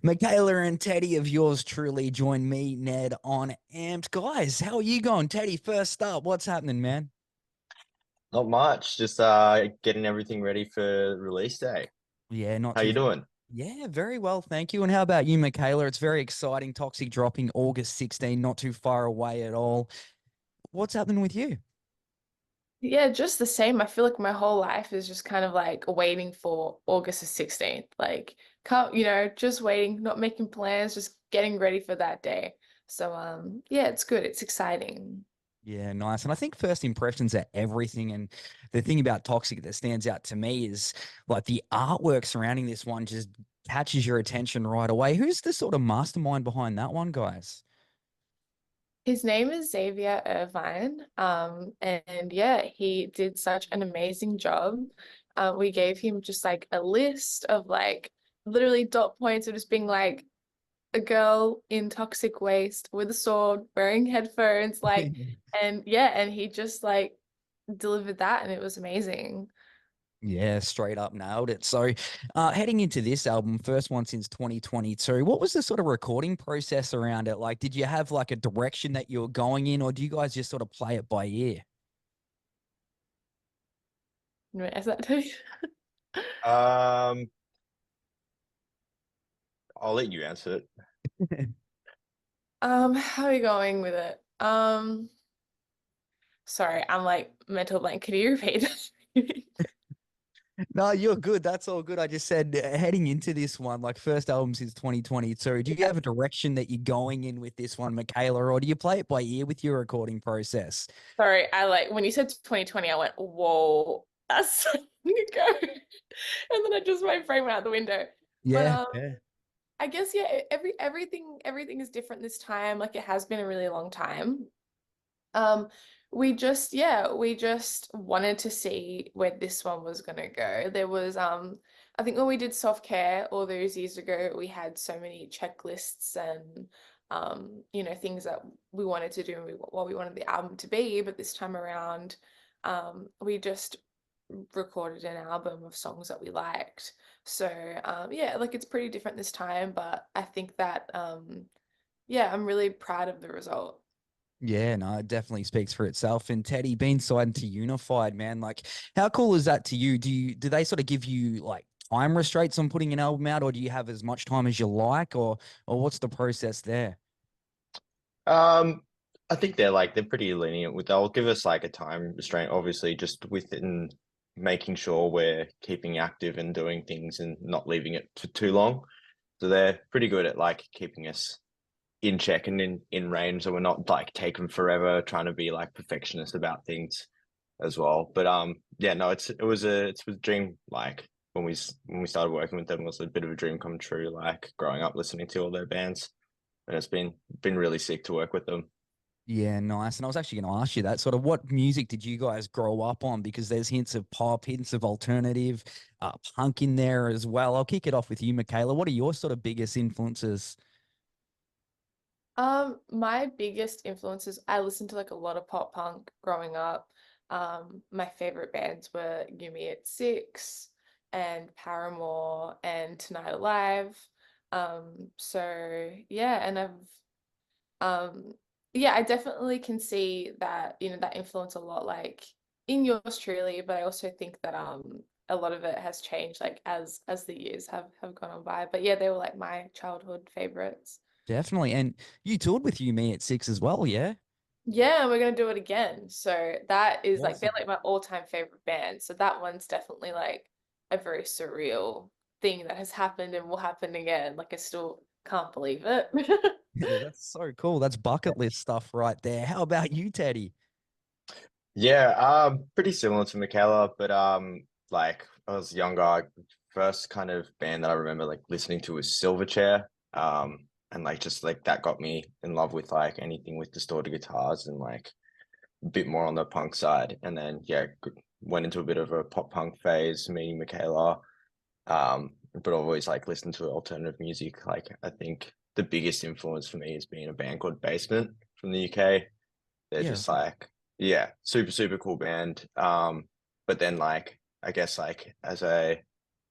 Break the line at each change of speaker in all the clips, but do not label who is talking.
Mikaila and Teddie of yours truly join me, Ned, on Amped. Guys, how are you going? Teddie, first up, what's happening, man?
Not much, just getting everything ready for release day.
Yeah, not
How
too.
you doing?
Yeah, very well, thank you. And how about you, Mikaila? It's very exciting. Toxic dropping August 16, not too far away at all. What's happening with you?
Yeah, just the same. I feel like my whole life is just kind of like waiting for August the 16th. Like, can't, just waiting, not making plans, just getting ready for that day. So, yeah, it's good. It's exciting.
Yeah, nice. And I think first impressions are everything. And the thing about Toxic that stands out to me is like the artwork surrounding this one just catches your attention right away. Who's the sort of mastermind behind that one, guys?
His name is Xavier Irvine. And yeah, he did such an amazing job. We gave him just like a list of like literally dot points of just being like, a girl in toxic waste with a sword, wearing headphones, like, and yeah, and he just like delivered that, and it was amazing.
Yeah, straight up nailed it. So, heading into this album, first one since 2022, what was the sort of recording process around it? Like, did you have like a direction that you were going in, or do you guys just sort of play it by ear?
Is that too?
Um, I'll let you answer it.
How are you going with it? Sorry, I'm like mental blank. Can you repeat that?
No, you're good. That's all good. I just said heading into this one, like first album since 2022, do you have a direction that you're going in with this one, Michaela, or do you play it by ear with your recording process?
Sorry, I like when you said 2020, I went, whoa, that's so long ago. And then I just my brain went out the window. But
Yeah, yeah.
I guess yeah, everything is different this time. Like it has been a really long time. Um, we just wanted to see where this one was gonna go. There was I think when we did self-care all those years ago, we had so many checklists and things that we wanted to do and what we wanted the album to be. But this time around, we just recorded an album of songs that we liked. So yeah, like it's pretty different this time, but I think that yeah, I'm really proud of the result.
Yeah, no, it definitely speaks for itself. And Teddy being signed to Unified, man, like how cool is that to you? Do they sort of give you like time restraints on putting an album out, or do you have as much time as you like, or what's the process there?
Um, I think they're pretty lenient with they'll give us like a time restraint, obviously, just within making sure we're keeping active and doing things and not leaving it for too long. So they're pretty good at like keeping us in check and in range, so we're not like taking forever trying to be like perfectionist about things as well. But yeah, no, it's a dream. Like when we started working with them, it was a bit of a dream come true. Like growing up listening to all their bands, and it's been really sick to work with them.
Yeah, nice. And I was actually going to ask you that sort of what music did you guys grow up on? Because there's hints of pop, hints of alternative, punk in there as well. I'll kick it off with you, Michaela. What are your sort of biggest influences?
My biggest influences, I listened to like a lot of pop punk growing up. My favorite bands were Yumi at Six and Paramore and Tonight Alive. So yeah, and um yeah, I definitely can see that, that influence a lot like in yours truly, but I also think that a lot of it has changed like as the years have gone on by. But yeah, they were like my childhood favorites.
Definitely. And you toured with you, me at six as well, yeah?
Yeah, and we're gonna do it again. So that is like they're
Awesome.
like my all-time favorite band. So that one's definitely like a very surreal thing that has happened and will happen again. Like I still can't believe it.
Yeah, that's so cool. That's bucket list stuff right there. How about you, Teddy?
Yeah, pretty similar to Mikaela, but like I was younger, first kind of band that I remember like listening to was Silverchair. And like just like that got me in love with like anything with distorted guitars and like a bit more on the punk side. And then yeah, went into a bit of a pop punk phase, meeting Mikaela. But I've always like listened to alternative music. Like I think the biggest influence for me has been a band called Basement from the UK. They're
Yeah.
just like, yeah, super cool band. But then like I guess like as I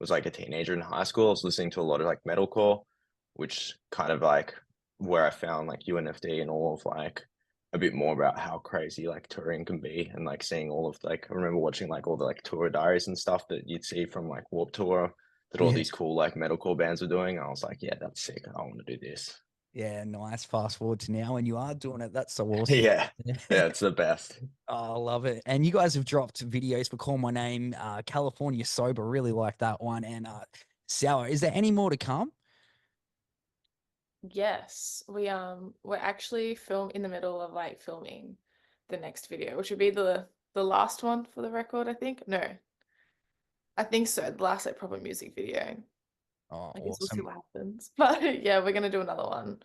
was like a teenager in high school, I was listening to a lot of like metalcore. which kind of like where I found like UNFD and all of like a bit more about how crazy like touring can be, and like seeing all of like I remember watching like all the like tour diaries and stuff that you'd see from like Warped Tour that all
Yeah.
these cool like metalcore bands were doing. I was like, yeah, that's sick. I want to do this.
Yeah, nice. Fast forward to now, and you are doing it. That's so awesome.
Yeah, yeah, it's the best.
Oh, I love it. And you guys have dropped videos for Call My Name, California Sober. Really like that one. And Sour. Is there any more to come?
Yes, we're actually in the middle of like filming the next video, which would be the last one for the record, I think. No, I think so. The last like proper music video.
Oh,
I guess we'll see
awesome.
what happens. But yeah, we're gonna do another one.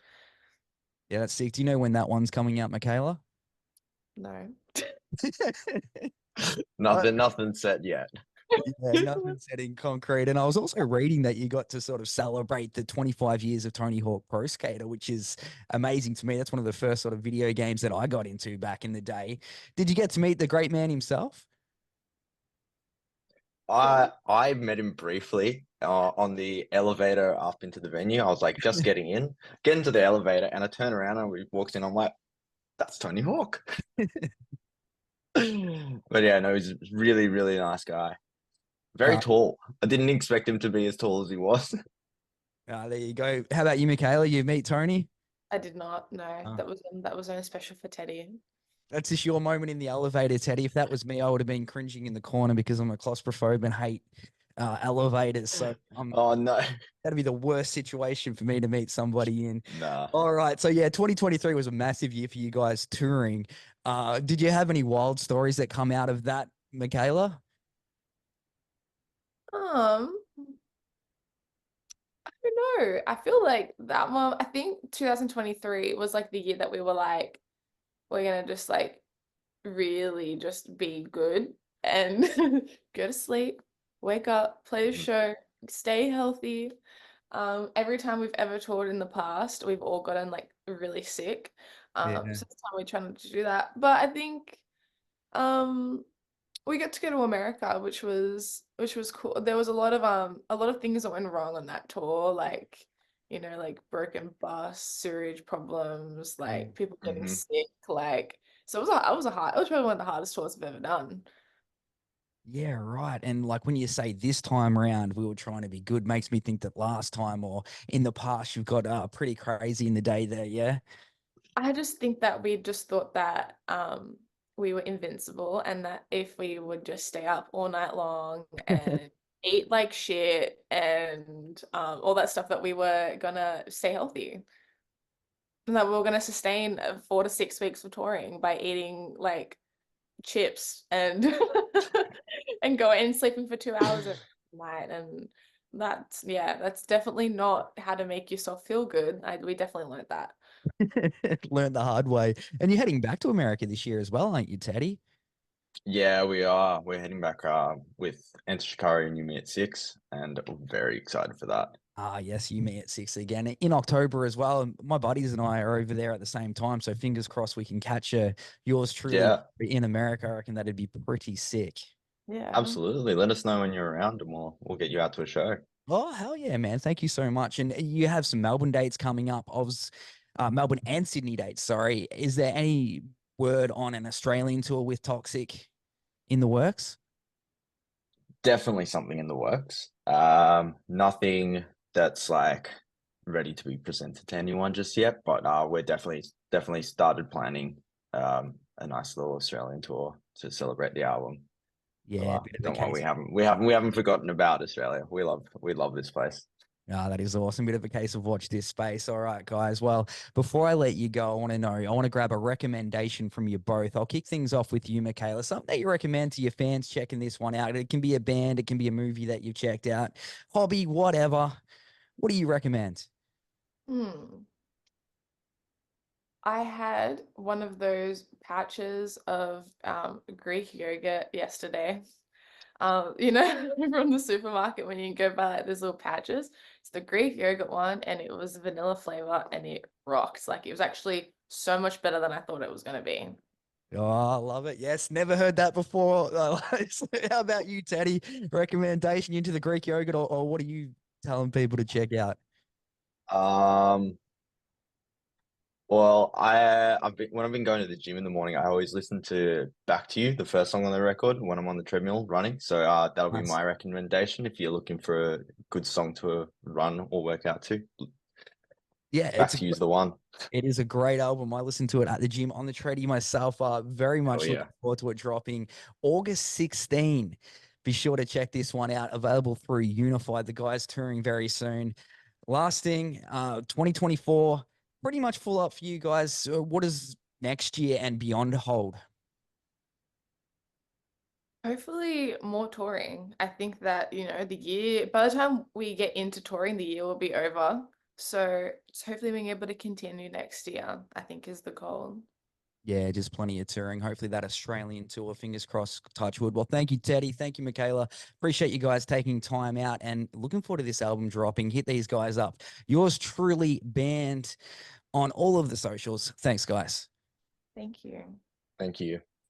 Yeah, that's sick. Do you know when that one's coming out, Mikaila?
No.
Nothing set yet.
Yeah, nothing set in concrete. And I was also reading that you got to sort of celebrate the 25 years of Tony Hawk Pro Skater, which is amazing to me. That's one of the first sort of video games that I got into back in the day. Did you get to meet the great man himself?
I met him briefly on the elevator up into the venue. I was like just get into the elevator, and I turn around and we walked in. I'm like, that's Tony Hawk. But yeah, no, he's a really, really nice guy. Very
Uh,
tall. I didn't expect him to be as tall as he was.
there you go. How about you, Mikaila? You meet Tony?
I did not. No,
Uh,
that was only special for Teddie.
that's just your moment in the elevator, Teddy. If that was me, I would have been cringing in the corner because I'm a claustrophobe and hate elevators. So
Oh no.
that'd be the worst situation for me to meet somebody in.
Nah.
All right. So yeah, 2023 was a massive year for you guys touring. Did you have any wild stories that come out of that, Mikaila?
Um, I don't know. I feel like that one, I think 2023 was like the year that we were like, we're gonna just like really just be good and go to sleep, wake up, play a show, stay healthy. Every time we've ever toured in the past, we've all gotten like really sick.
Yeah.
So this time we're trying to do that. But I think um we got to go to America, which was cool. There was a lot of things that went wrong on that tour, like like broken bus, sewage problems, like people getting
Mm-hmm.
sick, like so it was probably one of the hardest tours I've ever done.
Yeah, right. And like when you say this time around, we were trying to be good, makes me think that last time or in the past, you've got pretty crazy in the day there. Yeah.
I just think that we just thought that we were invincible and that if we would just stay up all night long and eat like shit and all that stuff that we were gonna stay healthy. And that we were gonna sustain 4 to 6 weeks of touring by eating like chips and and going and sleeping for 2 hours at night. And that's definitely not how to make yourself feel good. We definitely learned that.
Learned the hard way. And you're heading back to America this year as well, aren't you, Teddy?
Yeah, we are. We're heading back with Enter Shikari and Yumi at 6, and we're very excited for that.
Ah, yes, you, me at 6 again in October as well. And my buddies and I are over there at the same time. So fingers crossed we can catch yours truly
Yeah,
in America. I reckon that'd be pretty sick.
Yeah.
absolutely. Let us know when you're around, and we'll get you out to a show.
Oh, hell yeah, man. Thank you so much. And you have some Melbourne dates coming up. Melbourne and Sydney dates, sorry. Is there any word on an Australian tour with Toxic in the works?
Definitely something in the works. Nothing that's like ready to be presented to anyone just yet, but we're definitely started planning a nice little Australian tour to celebrate the album.
Yeah,
So,
bit of a
don't worry,
case.
we haven't forgotten about Australia. We love this place.
Ah, that is awesome. Bit of a case of watch this space. All right, guys. Well, before I let you go, I want to grab a recommendation from you both. I'll kick things off with you, Mikaila. Something that you recommend to your fans checking this one out. It can be a band, it can be a movie that you've checked out, hobby, whatever. What do you recommend?
Hmm. I had one of those pouches of Greek yogurt yesterday. From the supermarket when you go buy like those little pouches. It's the Greek yogurt one, and it was vanilla flavor, and it rocked. Like it was actually so much better than I thought it was gonna be.
Oh, I love it. Yes, never heard that before. How about you, Teddy? Recommendation into the Greek yogurt, or what are you telling people to check out?
Um, well, when I've been going to the gym in the morning, I always listen to Back to You, the first song on the record, when I'm on the treadmill running. So that'll be
Nice.
my recommendation if you're looking for a good song to run or work out to.
Yeah,
Back to You's the one.
it is a great album. I listen to it at the gym on the treadie myself. Very much
yeah.
looking forward to it dropping August 16. Be sure to check this one out. Available through Unified. The guys touring very soon. Lasting 2024, pretty much full up for you guys. So what does next year and beyond hold?
Hopefully more touring. I think that, you know, the year, by the time we get into touring, the year will be over. So hopefully being able to continue next year, I think is the goal.
Yeah, just plenty of touring. Hopefully that Australian tour, fingers crossed, touch wood. Well, thank you, Teddie. Thank you, Mikaila. Appreciate you guys taking time out and looking forward to this album dropping. Hit these guys up. Yours truly banned on all of the socials. Thanks, guys.
Thank you.
Thank you.